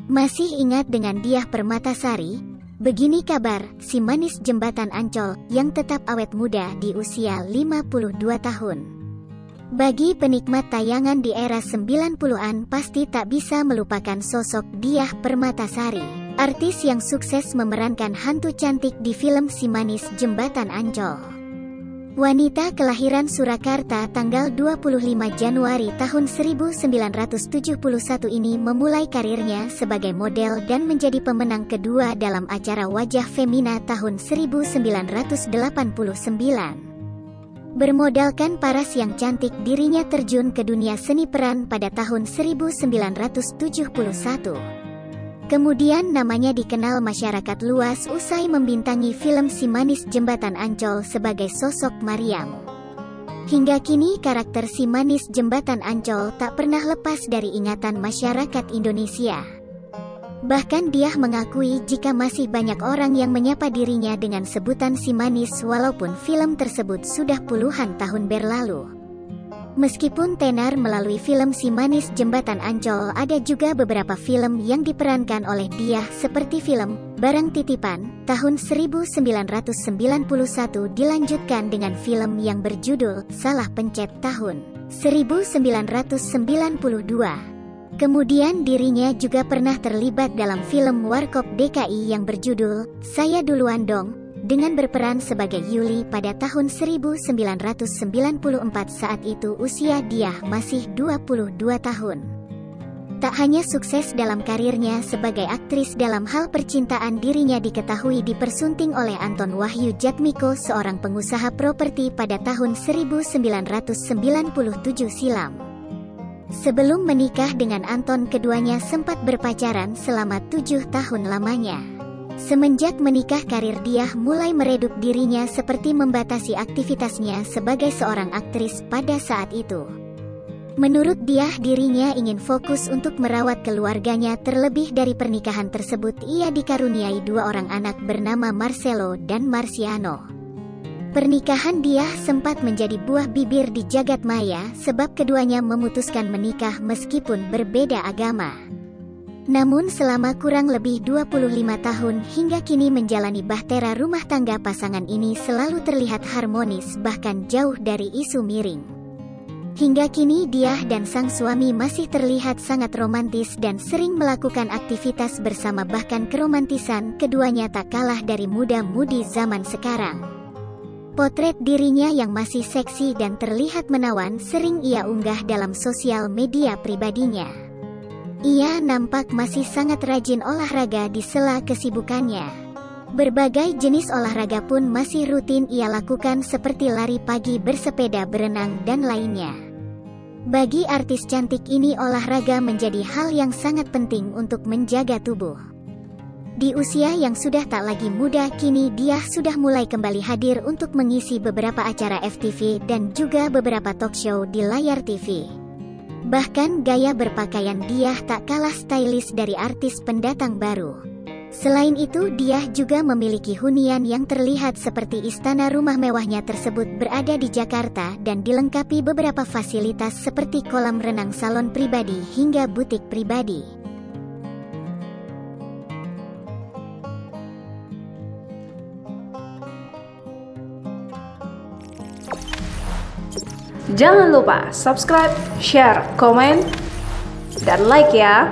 Masih ingat dengan Diah Permatasari? Begini kabar, si manis jembatan Ancol yang tetap awet muda di usia 52 tahun. Bagi penikmat tayangan di era 90-an pasti tak bisa melupakan sosok Diah Permatasari, artis yang sukses memerankan hantu cantik di film Si Manis Jembatan Ancol. Wanita kelahiran Surakarta tanggal 25 Januari tahun 1971 ini memulai karirnya sebagai model dan menjadi pemenang kedua dalam acara Wajah Femina tahun 1989. Bermodalkan paras yang cantik, dirinya terjun ke dunia seni peran pada tahun 1971. Kemudian namanya dikenal masyarakat luas usai membintangi film Si Manis Jembatan Ancol sebagai sosok Mariam. Hingga kini karakter Si Manis Jembatan Ancol tak pernah lepas dari ingatan masyarakat Indonesia. Bahkan Diah mengakui jika masih banyak orang yang menyapa dirinya dengan sebutan Si Manis walaupun film tersebut sudah puluhan tahun berlalu. Meskipun tenar melalui film Si Manis Jembatan Ancol, ada juga beberapa film yang diperankan oleh Diah seperti film Barang Titipan tahun 1991 dilanjutkan dengan film yang berjudul Salah Pencet tahun 1992. Kemudian dirinya juga pernah terlibat dalam film Warkop DKI yang berjudul Saya Duluan Dong, dengan berperan sebagai Yuli pada tahun 1994. Saat itu usia Diah masih 22 tahun. Tak hanya sukses dalam karirnya sebagai aktris, dalam hal percintaan dirinya diketahui dipersunting oleh Anton Wahyu Jatmiko, seorang pengusaha properti pada tahun 1997 silam. Sebelum menikah dengan Anton, keduanya sempat berpacaran selama 7 tahun lamanya. Semenjak menikah, karir Diah mulai meredup dirinya seperti membatasi aktivitasnya sebagai seorang aktris pada saat itu. Menurut Diah, dirinya ingin fokus untuk merawat keluarganya. Terlebih dari pernikahan tersebut, ia dikaruniai 2 orang anak bernama Marcelo dan Marciano. Pernikahan Diah sempat menjadi buah bibir di jagat maya sebab keduanya memutuskan menikah meskipun berbeda agama. Namun selama kurang lebih 25 tahun hingga kini menjalani bahtera rumah tangga, pasangan ini selalu terlihat harmonis bahkan jauh dari isu miring. Hingga kini Diah dan sang suami masih terlihat sangat romantis dan sering melakukan aktivitas bersama, bahkan keromantisan keduanya tak kalah dari muda-mudi zaman sekarang. Potret dirinya yang masih seksi dan terlihat menawan sering ia unggah dalam sosial media pribadinya. Ia nampak masih sangat rajin olahraga di sela kesibukannya. Berbagai jenis olahraga pun masih rutin ia lakukan seperti lari pagi, bersepeda, berenang, dan lainnya. Bagi artis cantik ini, olahraga menjadi hal yang sangat penting untuk menjaga tubuh. Di usia yang sudah tak lagi muda, kini Diah sudah mulai kembali hadir untuk mengisi beberapa acara FTV dan juga beberapa talk show di layar TV. Bahkan gaya berpakaian Diah tak kalah stylish dari artis pendatang baru. Selain itu, Diah juga memiliki hunian yang terlihat seperti istana. Rumah mewahnya tersebut berada di Jakarta dan dilengkapi beberapa fasilitas seperti kolam renang, salon pribadi, hingga butik pribadi. Jangan lupa subscribe, share, komen, dan like ya.